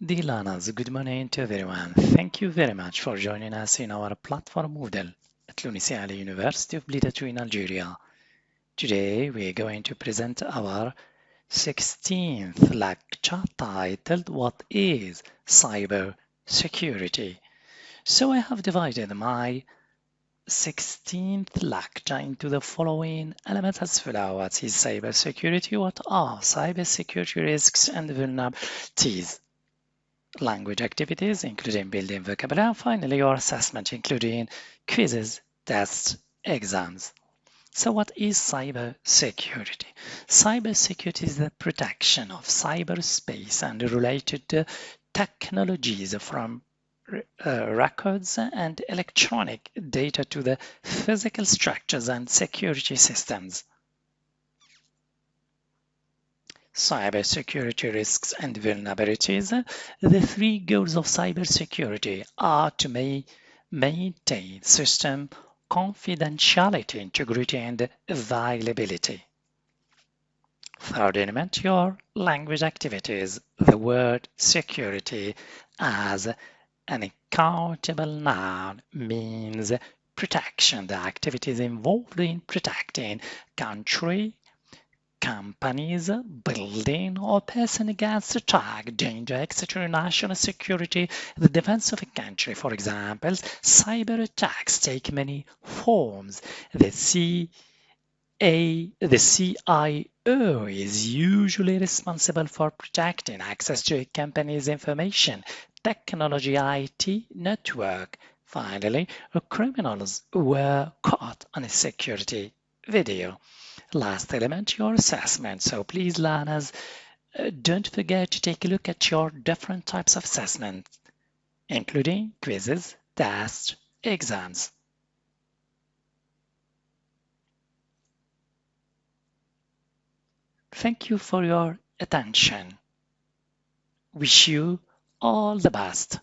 Dear learners, good morning to everyone. Thank you very much for joining us in our platform Moodle at l'University University of Blida in Algeria. Today we are going to present our 16th lecture titled What is Cyber Security? So I have divided my 16th lecture into the following elements as follows. What is cybersecurity? What are cybersecurity risks and vulnerabilities? Language activities, including building vocabulary, and finally your assessment, including quizzes, tests, exams. So what is cybersecurity? Cybersecurity is the protection of cyberspace and related technologies from records and electronic data to the physical structures and security systems. Cybersecurity risks and vulnerabilities. The three goals of cybersecurity are to maintain system confidentiality, integrity, and availability. Third element, your language activities. The word security as an uncountable noun means protection. The activities involved in protecting country, companies, building, or person against attack, danger, etc., national security, the defense of a country. For example, cyber attacks take many forms. The CIO is usually responsible for protecting access to a company's information, technology, IT network. Finally, criminals were caught on a security video. Last element, your assessment. So please, learners, don't forget to take a look at your different types of assessment, including quizzes, tests, exams. Thank you for your attention. Wish you all the best.